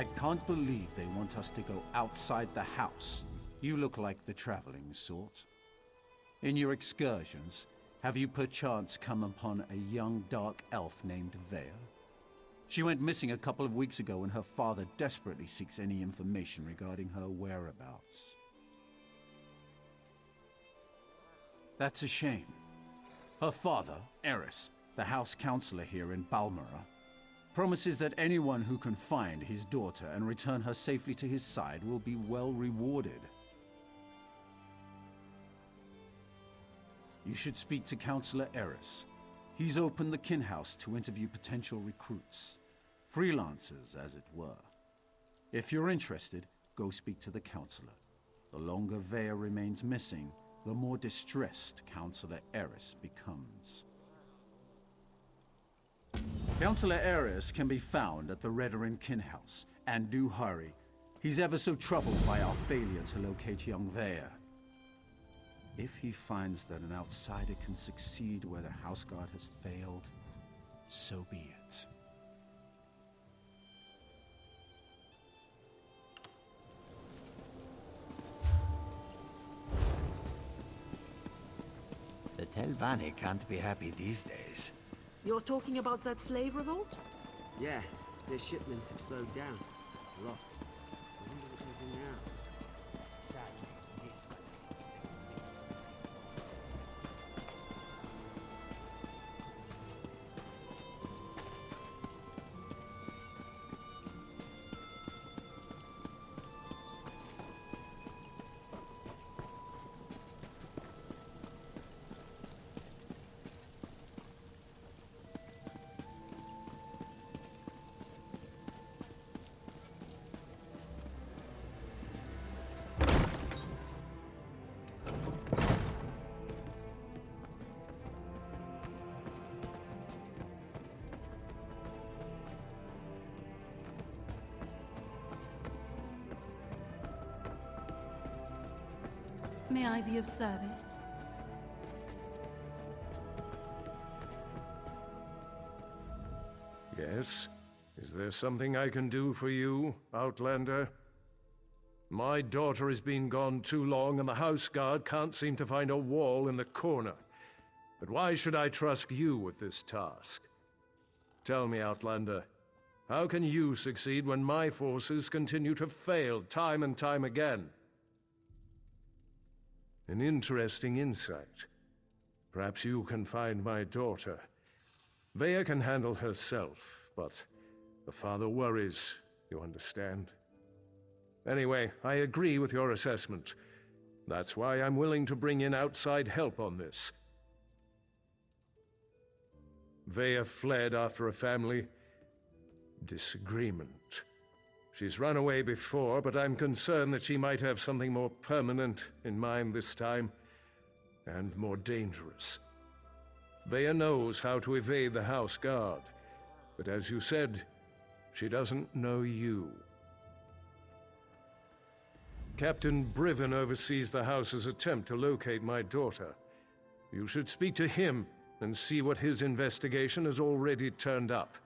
I can't believe they want us to go outside the house. You look like the traveling sort. In your excursions, have you perchance come upon a young dark elf named Vea? She went missing a couple of weeks ago and her father desperately seeks any information regarding her whereabouts. That's a shame. Her father, Eris, the house counselor here in Balmora, promises that anyone who can find his daughter and return her safely to his side will be well rewarded. You should speak to Counselor Eris. He's opened the kin house to interview potential recruits. Freelancers, as it were. If you're interested, go speak to the counselor. The longer Vea remains missing, the more distressed Counselor Eris becomes. Counselor Eris can be found at the Redoran kin house, and do hurry. He's ever so troubled by our failure to locate young Vea. If he finds that an outsider can succeed where the house guard has failed, so be it. The Telvanni can't be happy these days. You're talking about that slave revolt? Yeah, their shipments have slowed down a lot. I wonder what they'll do now. May I be of service? Yes? Is there something I can do for you, Outlander? My daughter has been gone too long, and the house guard can't seem to find a wall in the corner. But why should I trust you with this task? Tell me, Outlander, how can you succeed when my forces continue to fail time and time again? An interesting insight. Perhaps you can find my daughter. Vea can handle herself, but the father worries, you understand? Anyway, I agree with your assessment. That's why I'm willing to bring in outside help on this. Vea fled after a family disagreement. She's run away before, but I'm concerned that she might have something more permanent in mind this time, and more dangerous. Vea knows how to evade the house guard, but as you said, she doesn't know you. Captain Briven oversees the house's attempt to locate my daughter. You should speak to him and see what his investigation has already turned up.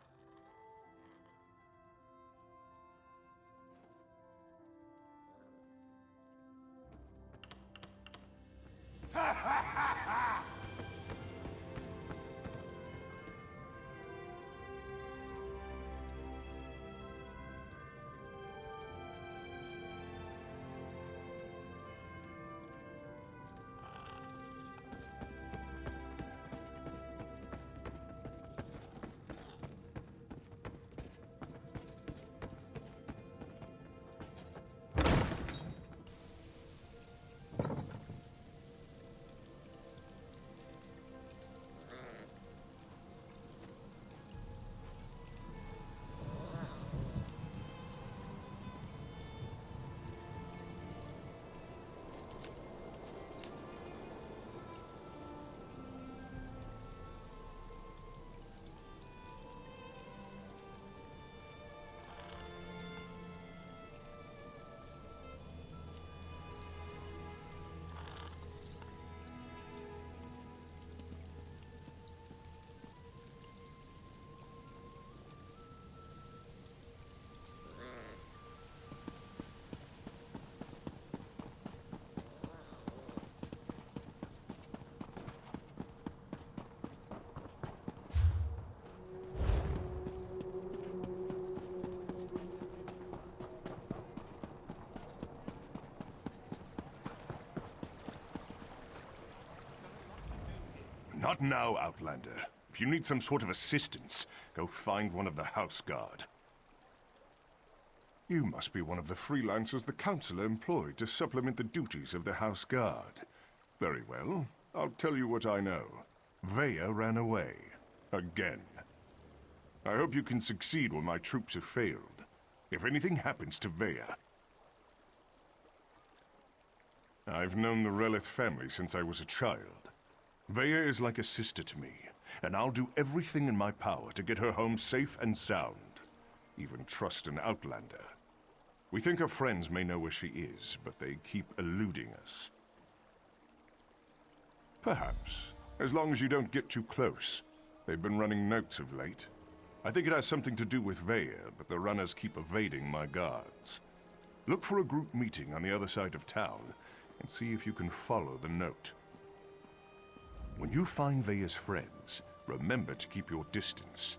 Not now, Outlander. If you need some sort of assistance, go find one of the House Guard. You must be one of the freelancers the Council employed to supplement the duties of the House Guard. Very well. I'll tell you what I know. Vea ran away. Again. I hope you can succeed when my troops have failed. If anything happens to Vea... I've known the Relith family since I was a child. Vea is like a sister to me, and I'll do everything in my power to get her home safe and sound. Even trust an Outlander. We think her friends may know where she is, but they keep eluding us. Perhaps, as long as you don't get too close. They've been running notes of late. I think it has something to do with Vea, but the runners keep evading my guards. Look for a group meeting on the other side of town, and see if you can follow the note. When you find Vea's friends, remember to keep your distance.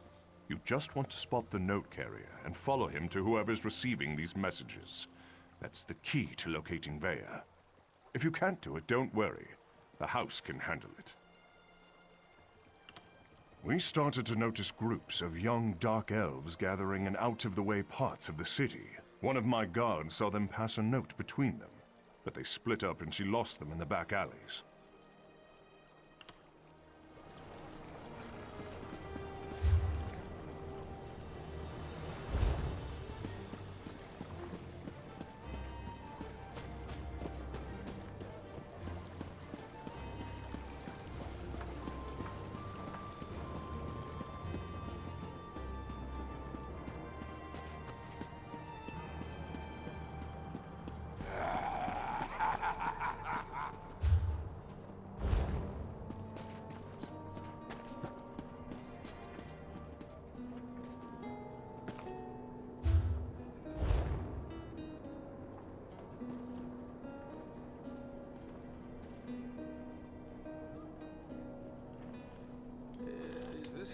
You just want to spot the note carrier and follow him to whoever's receiving these messages. That's the key to locating Vea. If you can't do it, don't worry. The house can handle it. We started to notice groups of young dark elves gathering in out-of-the-way parts of the city. One of my guards saw them pass a note between them, but they split up and she lost them in the back alleys.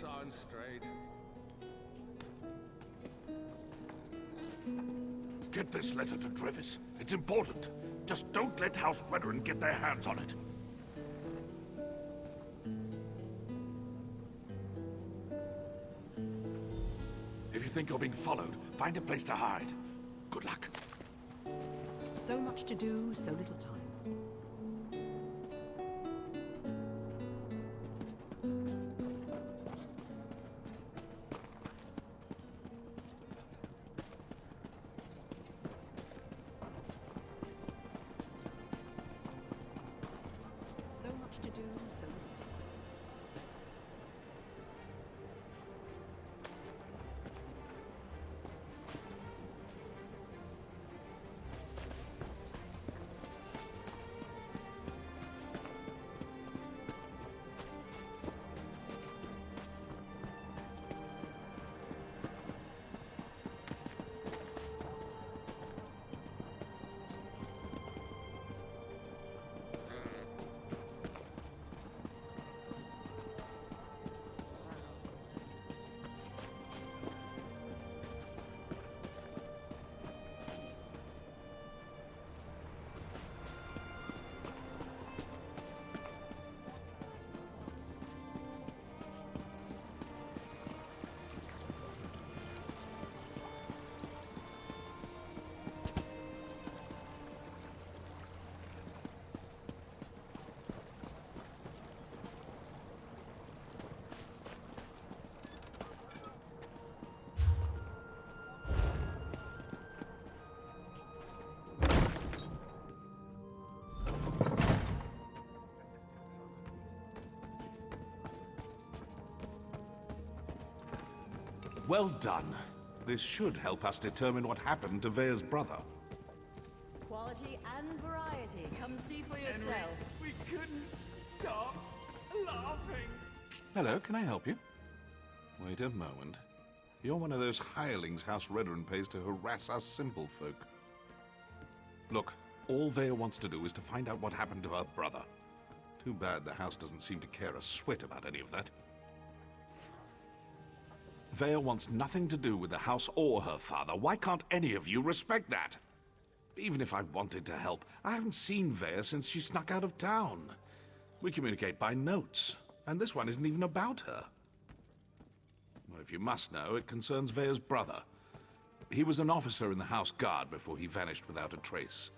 On straight. Get this letter to Trevis. It's important. Just don't let House Veteran get their hands on it. If you think you're being followed, find a place to hide. Good luck. So much to do, so little time. So much to do, so little time. Well done. This should help us determine what happened to Vea's brother. Quality and variety. Come see for yourself. We couldn't stop laughing. Hello, can I help you? Wait a moment. You're one of those hirelings House Redderin pays to harass us simple folk. Look, all Vea wants to do is to find out what happened to her brother. Too bad the house doesn't seem to care a swit about any of that. Vea wants nothing to do with the house or her father. Why can't any of you respect that? Even if I wanted to help, I haven't seen Vea since she snuck out of town. We communicate by notes. And this one isn't even about her. Well, if you must know, it concerns Vea's brother. He was an officer in the House Guard before he vanished without a trace.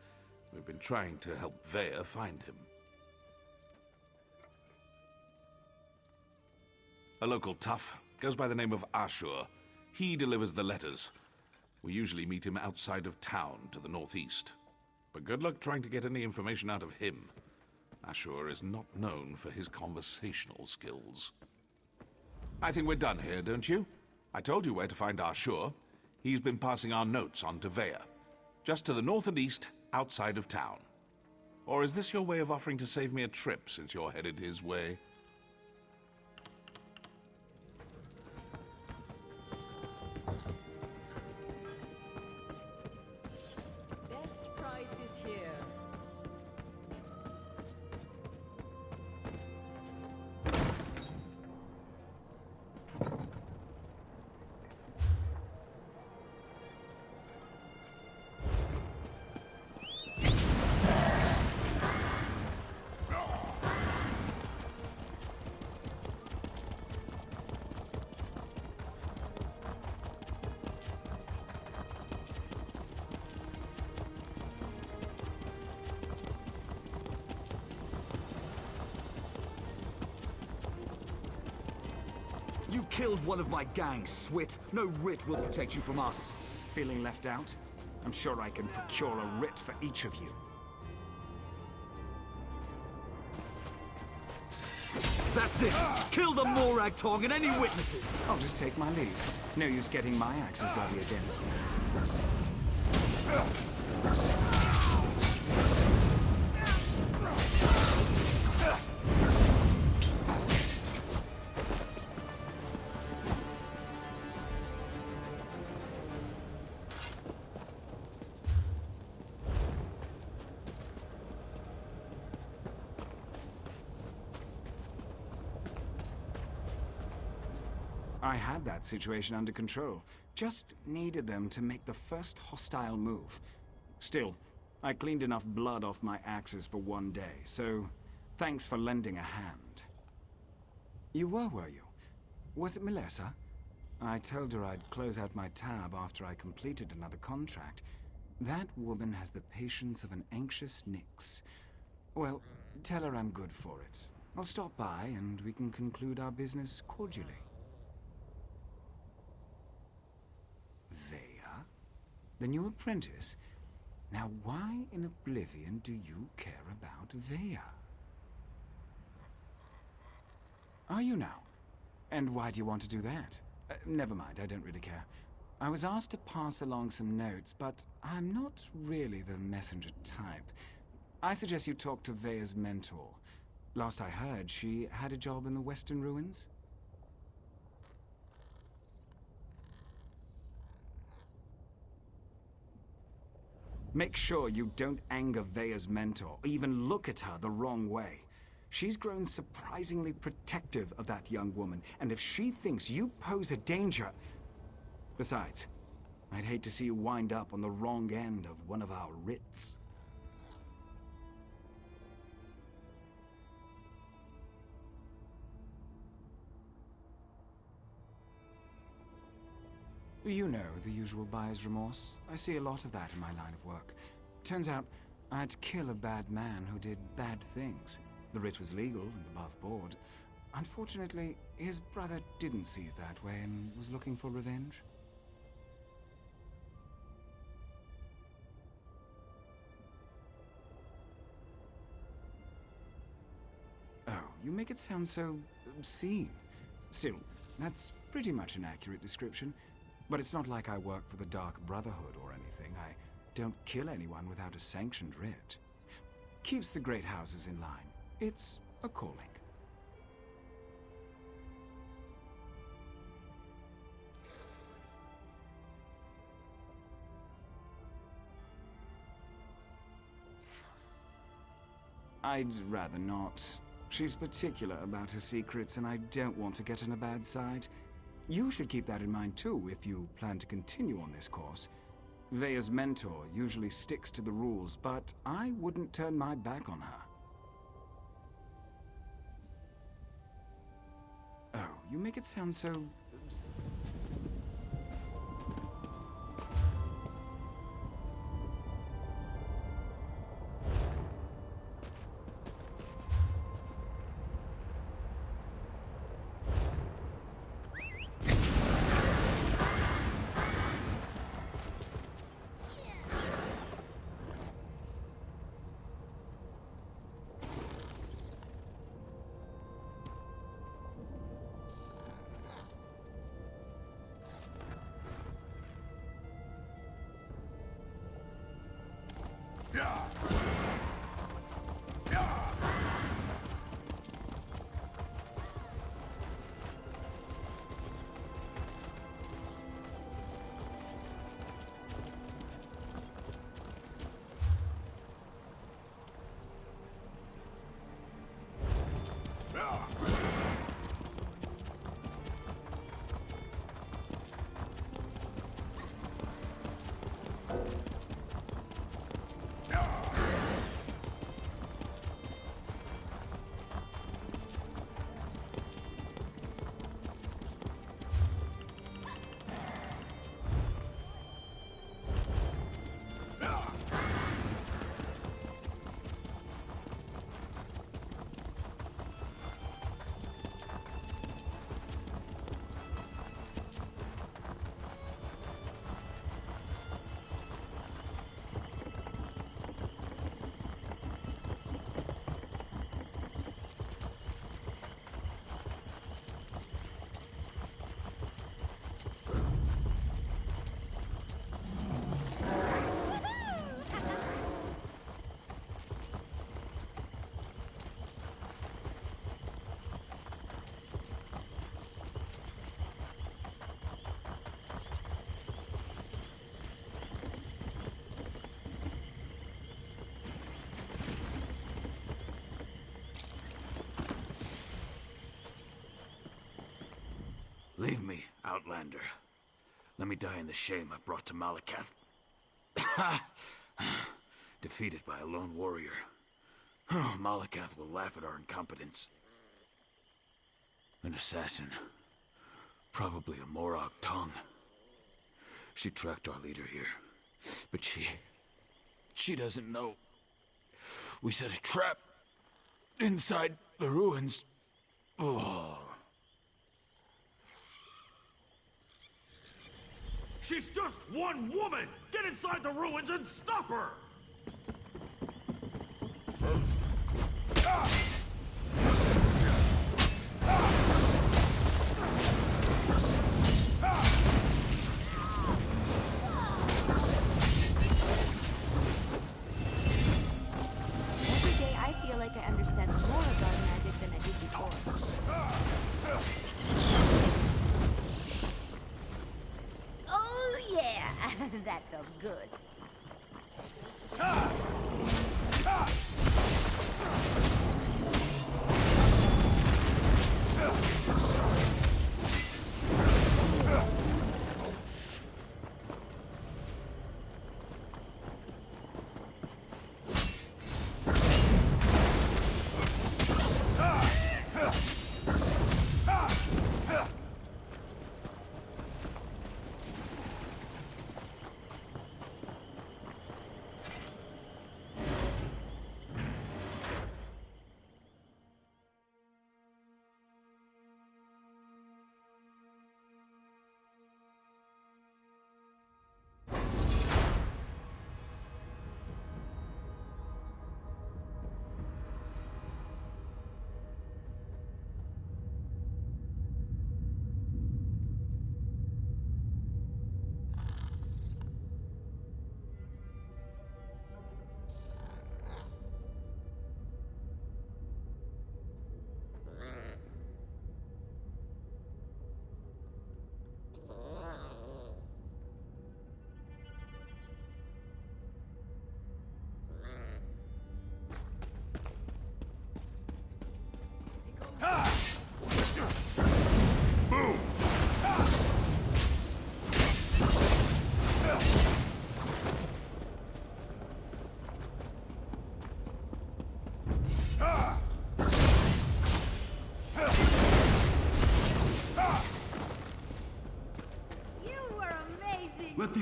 We've been trying to help Vea find him. A local tough, goes by the name of Ashur. He delivers the letters. We usually meet him outside of town to the northeast. But good luck trying to get any information out of him. Ashur is not known for his conversational skills. I think we're done here, don't you? I told you where to find Ashur. He's been passing our notes on to Vea. Just to the north and east, outside of town. Or is this your way of offering to save me a trip, since you're headed his way? Best price is here. You killed one of my gang, Swit. No writ will protect you from us. Feeling left out? I'm sure I can procure a writ for each of you. That's it! Kill the Morag Tong and any witnesses! I'll just take my leave. No use getting my axes bloody again. I had that situation under control. Just needed them to make the first hostile move. Still, I cleaned enough blood off my axes for one day, so thanks for lending a hand. You were you? Was it Melissa? I told her I'd close out my tab after I completed another contract. That woman has the patience of an anxious Nyx. Well, tell her I'm good for it. I'll stop by and we can conclude our business cordially. The new apprentice? Now why in oblivion do you care about Vea? Are you now? And why do you want to do that? Never mind, I don't really care. I was asked to pass along some notes, but I'm not really the messenger type. I suggest you talk to Vea's mentor. Last I heard, she had a job in the Western Ruins. Make sure you don't anger Vea's mentor, or even look at her the wrong way. She's grown surprisingly protective of that young woman, and if she thinks you pose a danger... Besides, I'd hate to see you wind up on the wrong end of one of our writs. You know, the usual buyer's remorse. I see a lot of that in my line of work. Turns out, I'd kill a bad man who did bad things. The writ was legal and above board. Unfortunately, his brother didn't see it that way and was looking for revenge. Oh, you make it sound so obscene. Still, that's pretty much an accurate description. But it's not like I work for the Dark Brotherhood or anything. I don't kill anyone without a sanctioned writ. Keeps the great houses in line. It's a calling. I'd rather not. She's particular about her secrets, and I don't want to get on a bad side. You should keep that in mind too, if you plan to continue on this course. Vea's mentor usually sticks to the rules, but I wouldn't turn my back on her. You make it sound so... Leave me, Outlander. Let me die in the shame I've brought to Malakath. Defeated by a lone warrior. Malakath will laugh at our incompetence. An assassin. Probably a Morag tongue. She tracked our leader here. But she doesn't know. We set a trap inside the ruins. Oh. She's just one woman! Get inside the ruins and stop her! Every day I feel like I understand more about magic than I did before. Oh yeah, that felt good.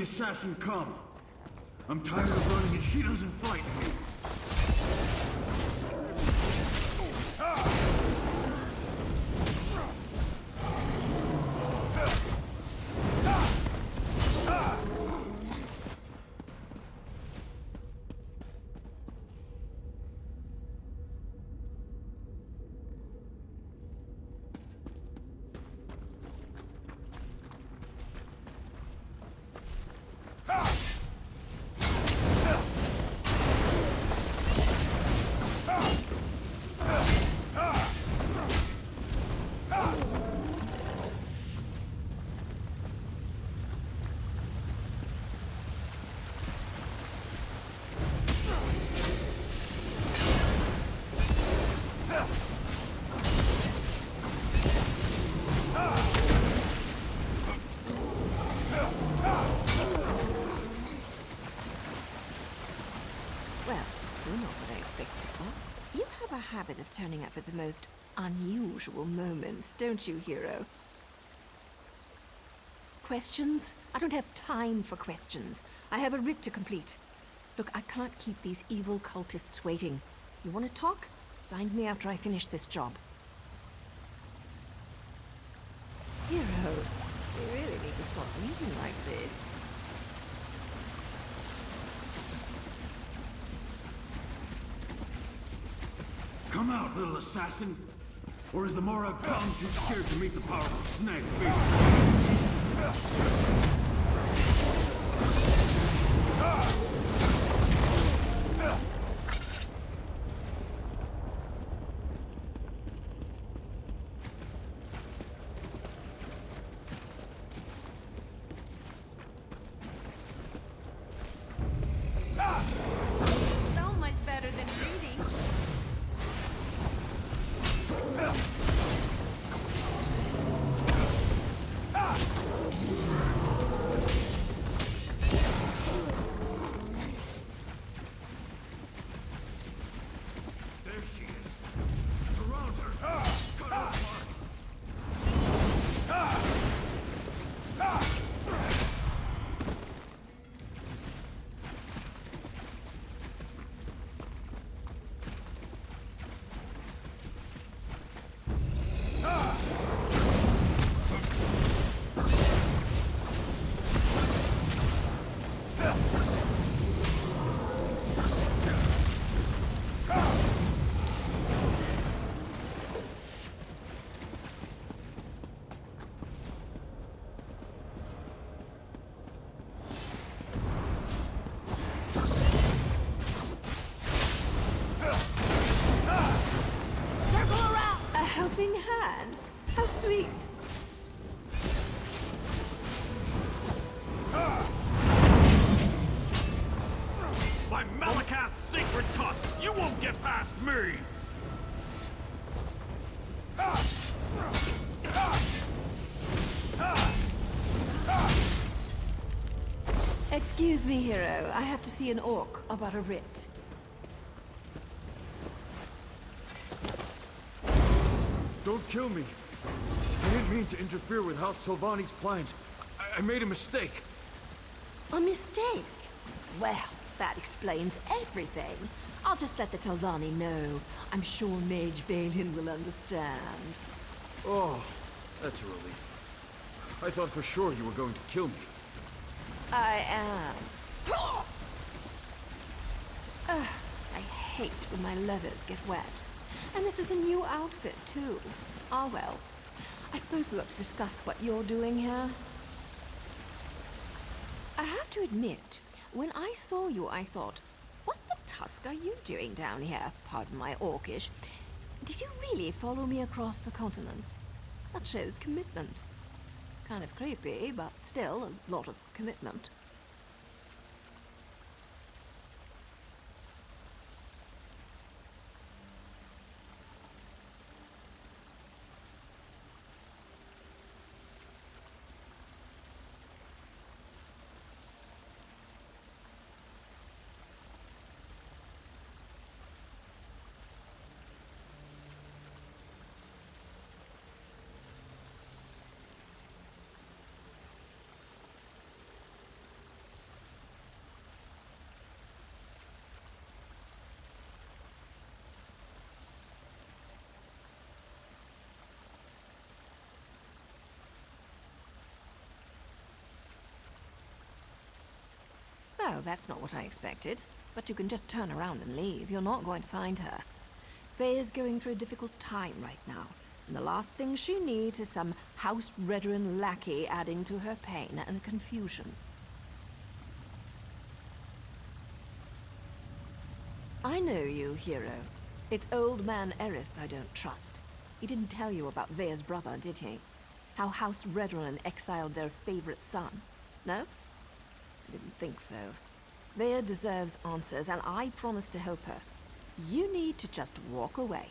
assassin come. I'm tired of running and she doesn't frighten me. Habit of turning up at the most unusual moments, don't you, hero? Questions? I don't have time for questions. I have a writ to complete. Look, I can't keep these evil cultists waiting. You want to talk? Find me after I finish this job. Hero, you really need to stop reading like this. Come out, little assassin! Or is the Morag Khan too scared to meet the powerful snag beast? So much better than reading. Hand? How sweet. By Malakath's sacred tusks, you won't get past me! Excuse me, hero. I have to see an orc about a writ. Don't kill me. I didn't mean to interfere with House Tolvani's plans. I made a mistake. A mistake? Well, that explains everything. I'll just let the Tolvani know. I'm sure Mage Valen will understand. Oh, that's a relief. I thought for sure you were going to kill me. I am. I hate when my leathers get wet. And this is a new outfit, too. Ah, well. I suppose we ought to discuss what you're doing here. I have to admit, when I saw you, I thought, what the tusk are you doing down here? Pardon my orcish. Did you really follow me across the continent? That shows commitment. Kind of creepy, but still a lot of commitment. Well, that's not what I expected. But you can just turn around and leave. You're not going to find her. Faye is going through a difficult time right now. And the last thing she needs is some house-veteran lackey adding to her pain and confusion. I know you, hero. It's old man Eris I don't trust. He didn't tell you about Vea's brother, did he? How House Redron exiled their favorite son. No? I didn't think so. Vea deserves answers, and I promise to help her. You need to just walk away.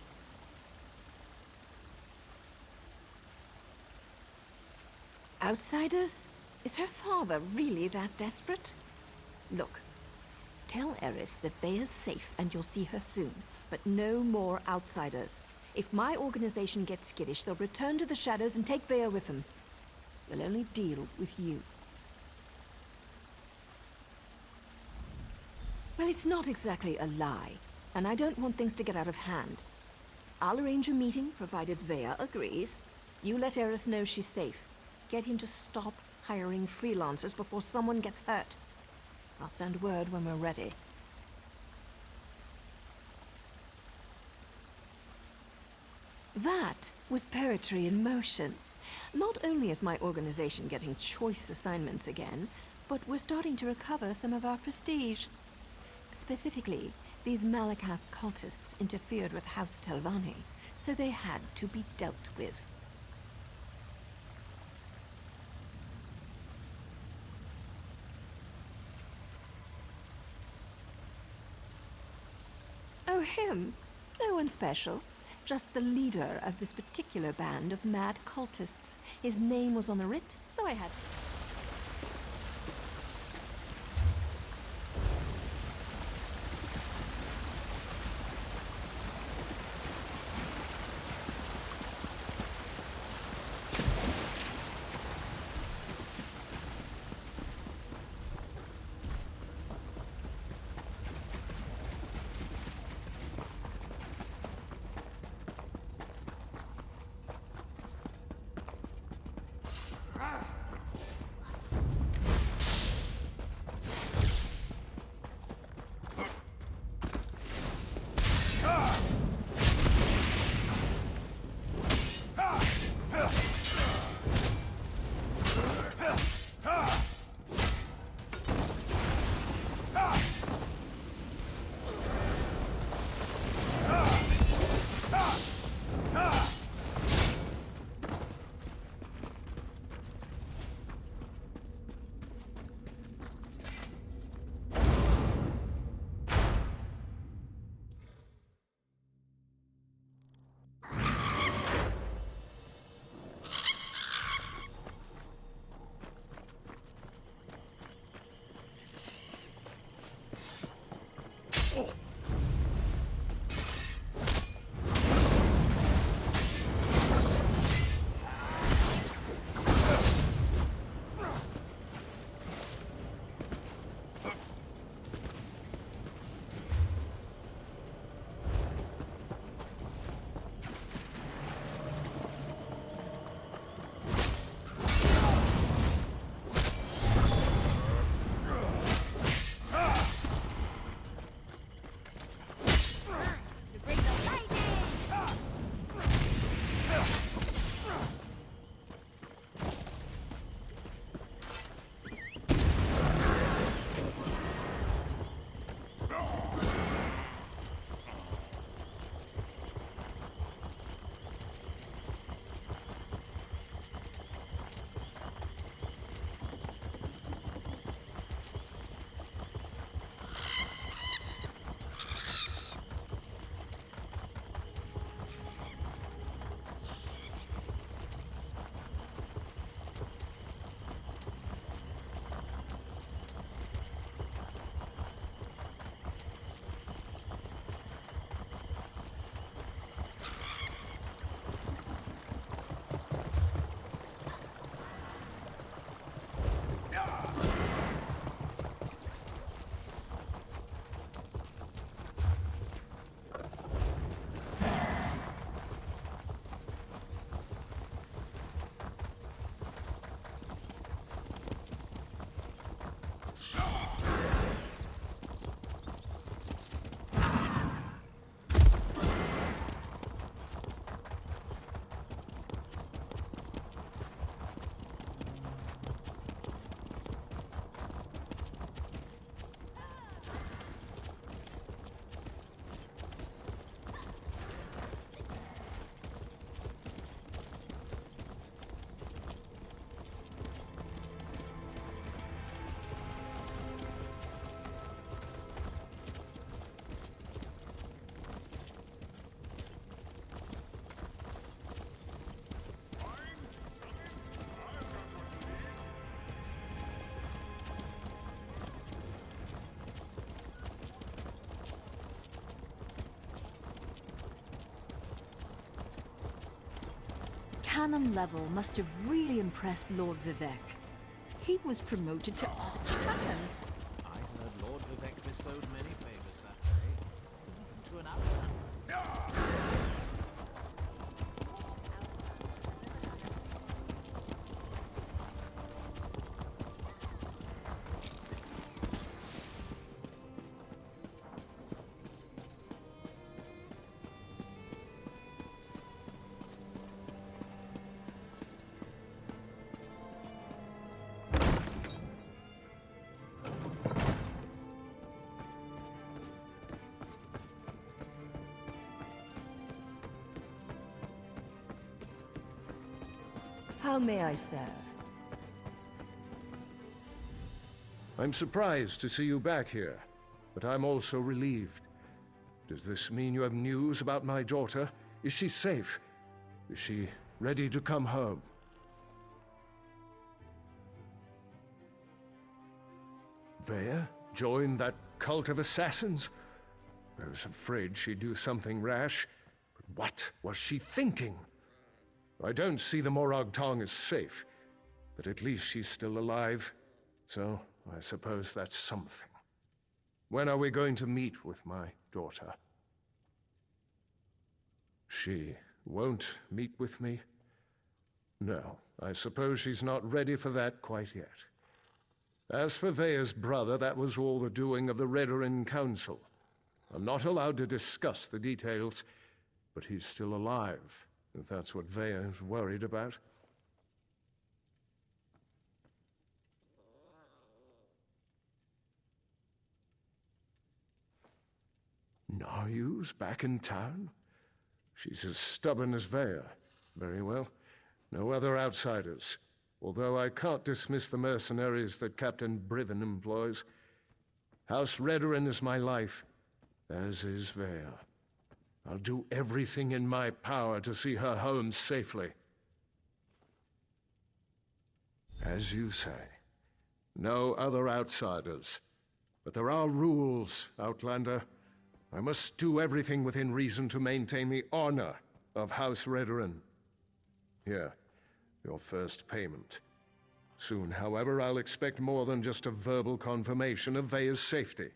Outsiders? Is her father really that desperate? Look, tell Eris that Vea's safe and you'll see her soon, but no more outsiders. If my organization gets skittish, they'll return to the shadows and take Vea with them. They'll only deal with you. Well, it's not exactly a lie, and I don't want things to get out of hand. I'll arrange a meeting, provided Vea agrees. You let Eris know she's safe. Get him to stop hiring freelancers before someone gets hurt. I'll send word when we're ready. That was poetry in motion. Not only is my organization getting choice assignments again, but we're starting to recover some of our prestige. Specifically, these Malakath cultists interfered with House Telvanni, so they had to be dealt with. Oh, him? No one special. Just the leader of this particular band of mad cultists. His name was on the writ, so I had to... cannon level must have really impressed Lord Vivek. He was promoted to Archcanon. I heard Lord Vivek bestowed many favors that way, even to an outlander. How may I serve? I'm surprised to see you back here, but I'm also relieved. Does this mean you have news about my daughter? Is she safe? Is she ready to come home? Vea joined that cult of assassins? I was afraid she'd do something rash, but what was she thinking? I don't see the Morag Tong as safe, but at least she's still alive, so I suppose that's something. When are we going to meet with my daughter? She won't meet with me? No, I suppose she's not ready for that quite yet. As for Vea's brother, that was all the doing of the Redoran Council. I'm not allowed to discuss the details, but he's still alive, if that's what Vea is worried about. Naryu's back in town? She's as stubborn as Vea. Very well. No other outsiders. Although I can't dismiss the mercenaries that Captain Briven employs. House Redoran is my life, as is Vea. I'll do everything in my power to see her home safely. As you say, no other outsiders. But there are rules, Outlander. I must do everything within reason to maintain the honor of House Redoran. Here, your first payment. Soon, however, I'll expect more than just a verbal confirmation of Vea's safety.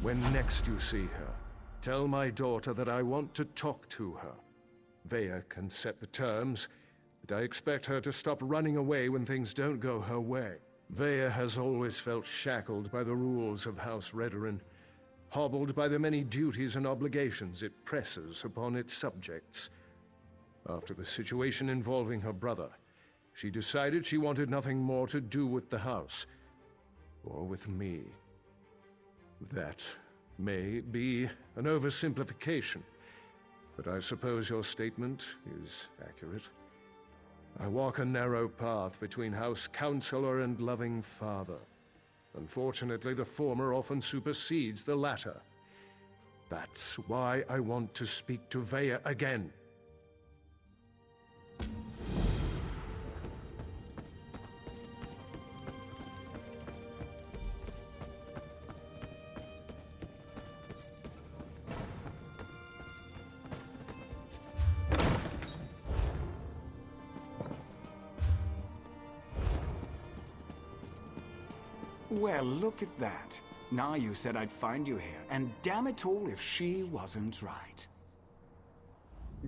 When next you see her, tell my daughter that I want to talk to her. Vea can set the terms, but I expect her to stop running away when things don't go her way. Vea has always felt shackled by the rules of House Redoran, hobbled by the many duties and obligations it presses upon its subjects. After the situation involving her brother, she decided she wanted nothing more to do with the house, or with me. That may be an oversimplification, but I suppose your statement is accurate. I walk a narrow path between House Counselor and loving father. Unfortunately, the former often supersedes the latter. That's why I want to speak to Vea again. Well, look at that. Naryu said I'd find you here, and damn it all if she wasn't right.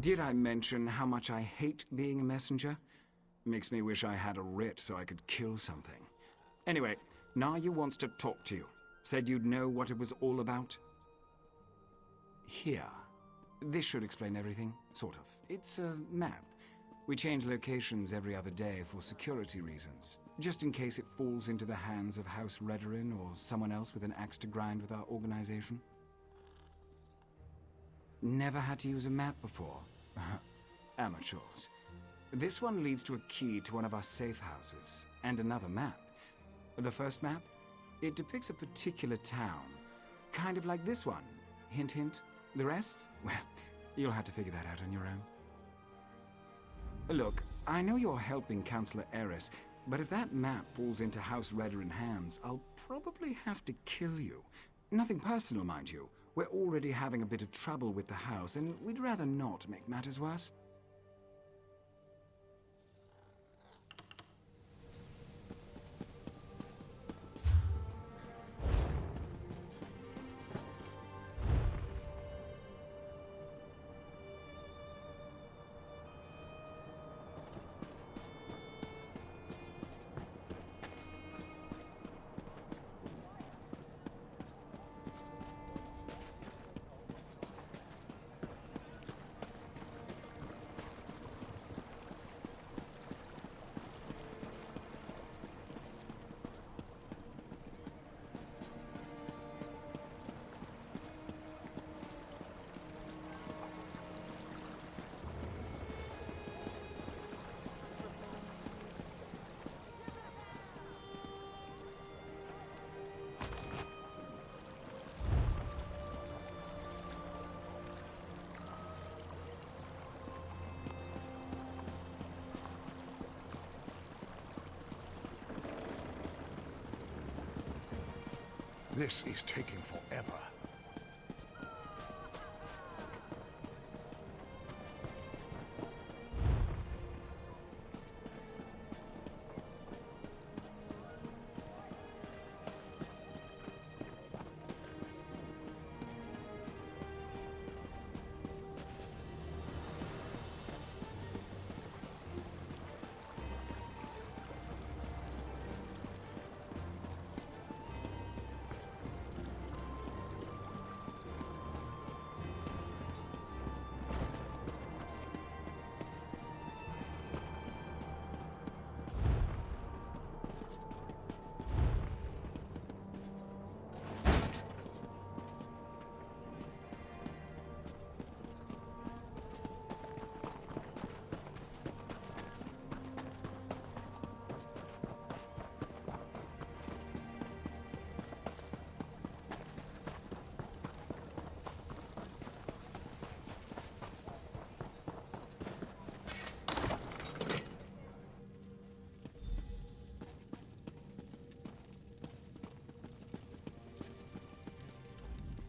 Did I mention how much I hate being a messenger? Makes me wish I had a writ so I could kill something. Anyway, Naryu wants to talk to you. Said you'd know what it was all about. Here. This should explain everything, sort of. It's a map. We change locations every other day for security reasons. Just in case it falls into the hands of House Redoran or someone else with an axe to grind with our organization. Never had to use a map before. Amateurs. This one leads to a key to one of our safe houses, and another map. The first map? It depicts a particular town. Kind of like this one. Hint, hint. The rest? Well, you'll have to figure that out on your own. Look, I know you're helping Councillor Eris, but if that map falls into House Redoran hands, I'll probably have to kill you. Nothing personal, mind you. We're already having a bit of trouble with the house, and we'd rather not make matters worse. This is taking forever.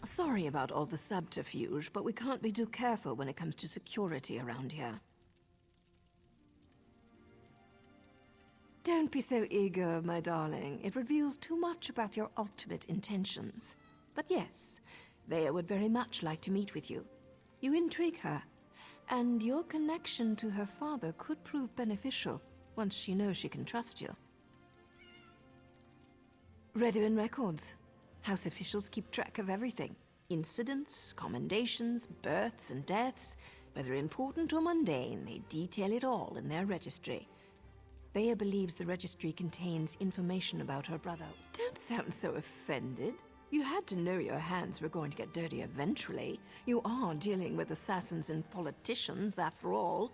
Sorry about all the subterfuge, but we can't be too careful when it comes to security around here. Don't be so eager, my darling. It reveals too much about your ultimate intentions. But yes, Vea would very much like to meet with you. You intrigue her, and your connection to her father could prove beneficial once she knows she can trust you. Redwin records. House officials keep track of everything. Incidents, commendations, births and deaths. Whether important or mundane, they detail it all in their registry. Vea believes the registry contains information about her brother. Don't sound so offended. You had to know your hands were going to get dirty eventually. You are dealing with assassins and politicians, after all.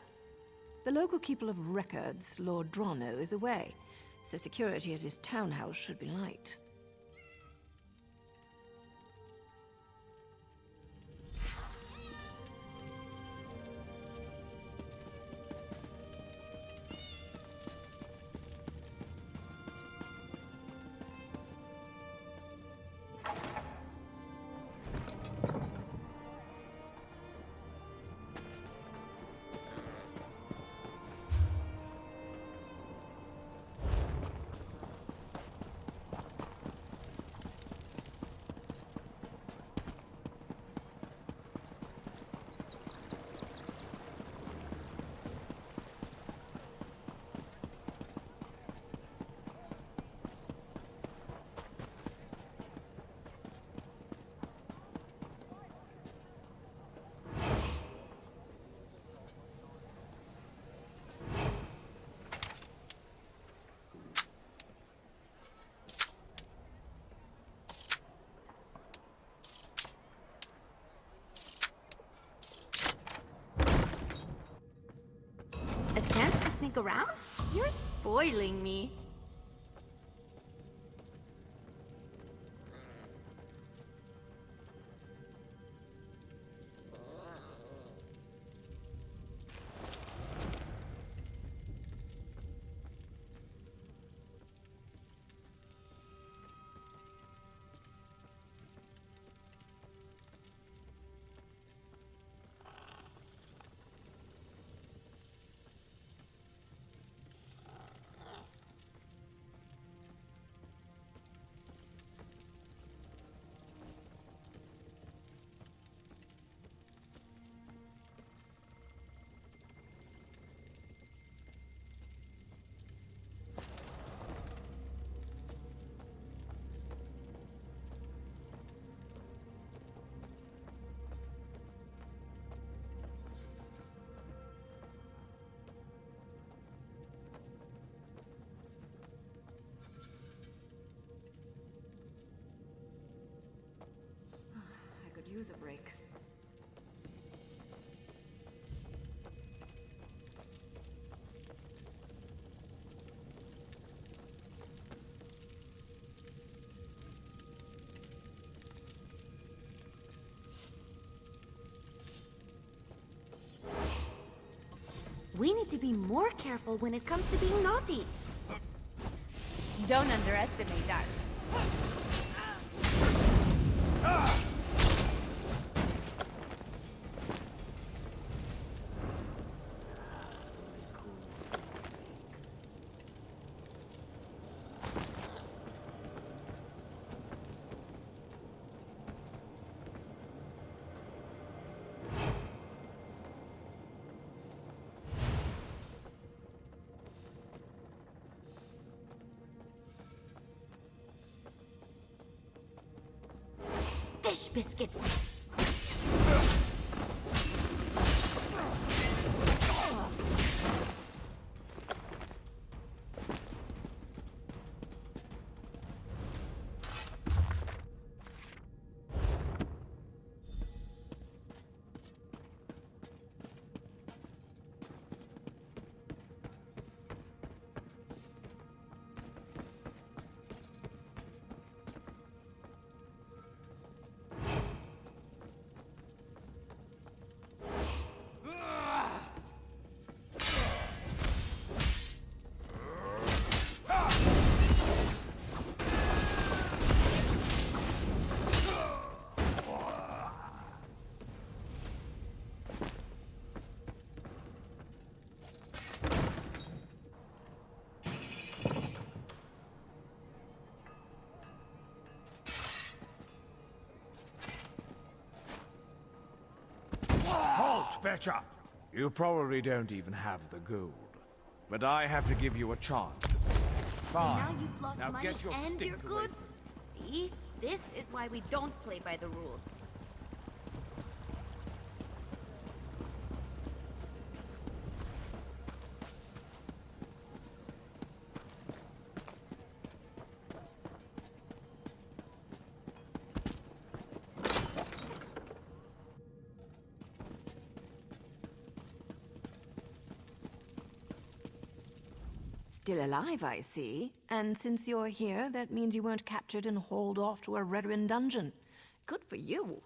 The local keeper of records, Lord Drono, is away, so security at his townhouse should be light. A chance to sneak around? You're spoiling me. use a break. We need to be more careful when it comes to being naughty. Don't underestimate us. Fish biscuits. Halt, Fetcher! You probably don't even have the gold. But I have to give you a chance. Fine. Now you've lost Now money get your and stink your away goods? See? This is why we don't play by the rules. Still alive, I see. And since you're here, that means you weren't captured and hauled off to a Redoran dungeon. Good for you.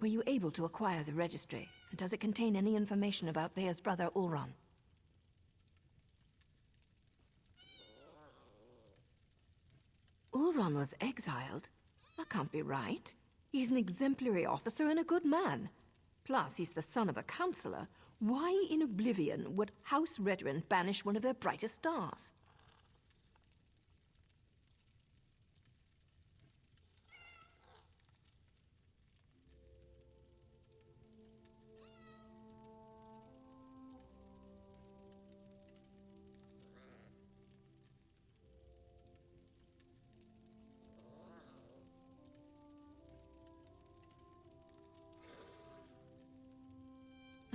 Were you able to acquire the registry? And does it contain any information about Bea's brother, Ulron? Ulron was exiled? That can't be right. He's an exemplary officer and a good man. Plus, he's the son of a counselor. Why in oblivion would House Redoran banish one of their brightest stars?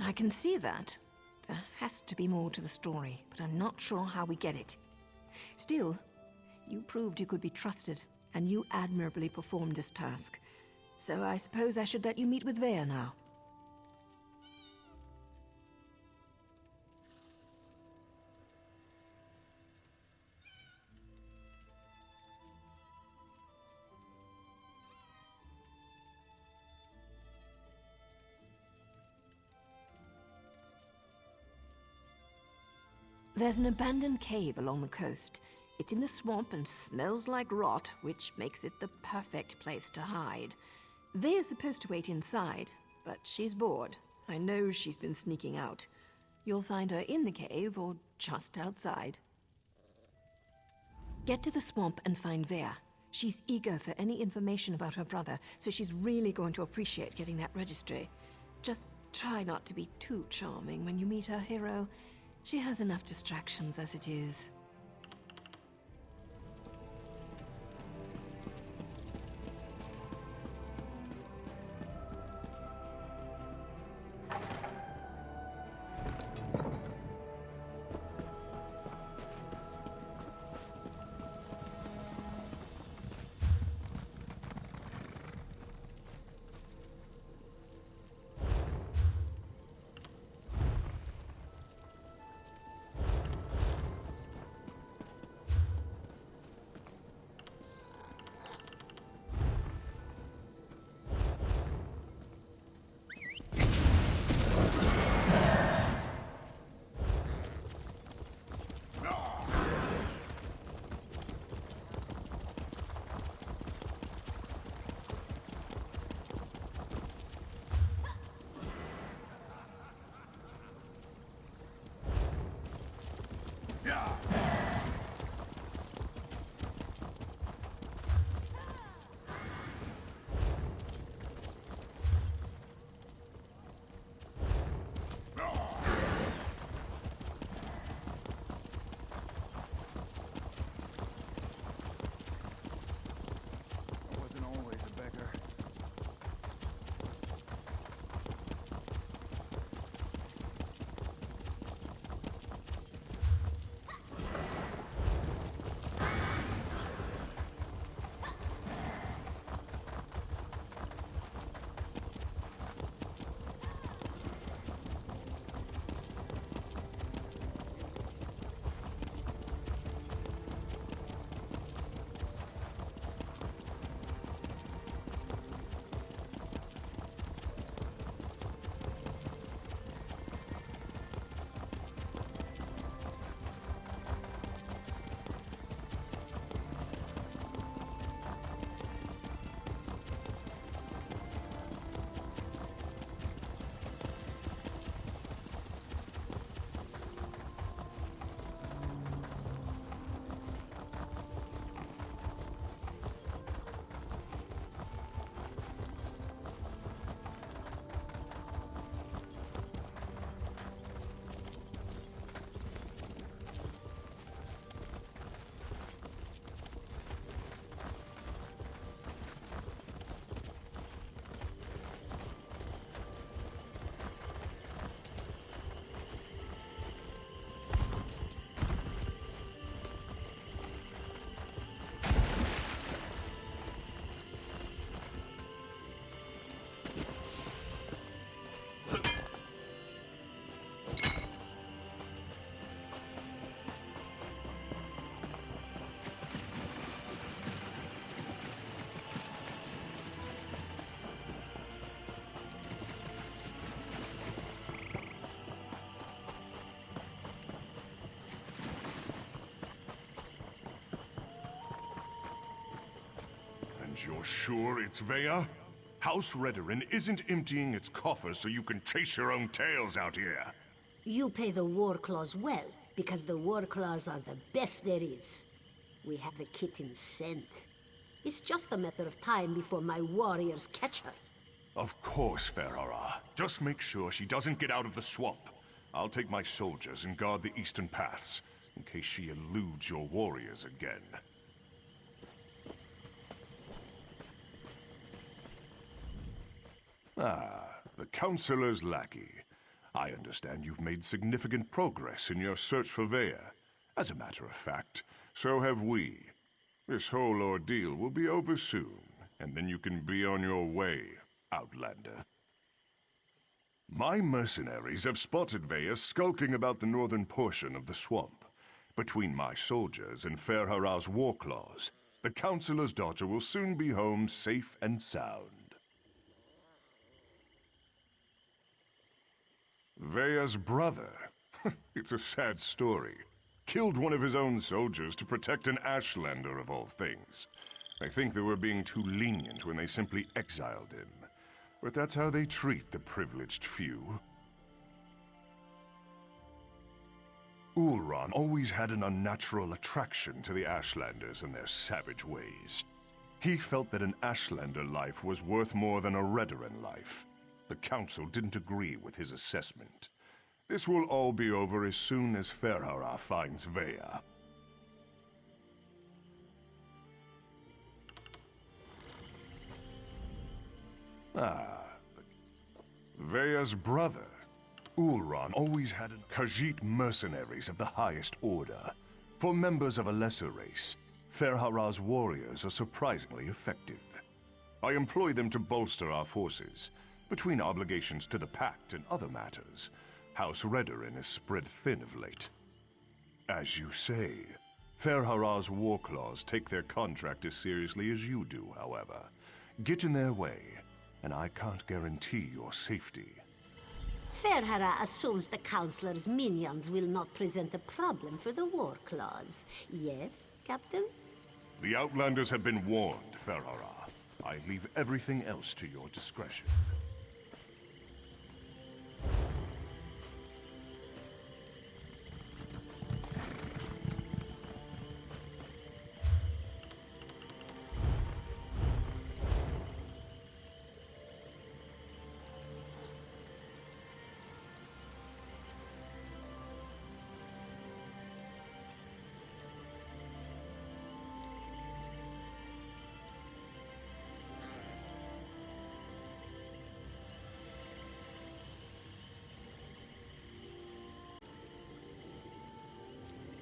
I can see that. There has to be more to the story, but I'm not sure how we get it. Still, you proved you could be trusted, and you admirably performed this task. So I suppose I should let you meet with Vea now. There's an abandoned cave along the coast. It's in the swamp and smells like rot, which makes it the perfect place to hide. Vea's supposed to wait inside, but she's bored. I know she's been sneaking out. You'll find her in the cave or just outside. Get to the swamp and find Vea. She's eager for any information about her brother, so she's really going to appreciate getting that registry. Just try not to be too charming when you meet her hero. She has enough distractions as it is. You're sure it's Vea? House Redoran isn't emptying its coffers so you can chase your own tails out here. You pay the war claws well, because the war claws are the best there is. We have the kitten scent. It's just a matter of time before my warriors catch her. Of course, Ferhara. Just make sure she doesn't get out of the swamp. I'll take my soldiers and guard the eastern paths, in case she eludes your warriors again. Ah, the Counselor's lackey. I understand you've made significant progress in your search for Vea. As a matter of fact, so have we. This whole ordeal will be over soon, and then you can be on your way, Outlander. My mercenaries have spotted Vea skulking about the northern portion of the swamp. Between my soldiers and Ferhara's war claws, the Counselor's daughter will soon be home safe and sound. Vea's brother. It's a sad story. Killed one of his own soldiers to protect an Ashlander of all things. I think they were being too lenient when they simply exiled him. But that's how they treat the privileged few. Ulron always had an unnatural attraction to the Ashlanders and their savage ways. He felt that an Ashlander life was worth more than a Redoran life. The Council didn't agree with his assessment. This will all be over as soon as Ferhara finds Vea. Vea's brother. Ulron always had Khajiit mercenaries of the highest order. For members of a lesser race, Ferhara's warriors are surprisingly effective. I employ them to bolster our forces. Between obligations to the Pact and other matters, House Redoran is spread thin of late. As you say, Ferhara's war claws take their contract as seriously as you do, however. Get in their way, and I can't guarantee your safety. Ferhara assumes the Counselor's minions will not present a problem for the war claws. Yes, Captain? The Outlanders have been warned, Ferhara. I leave everything else to your discretion.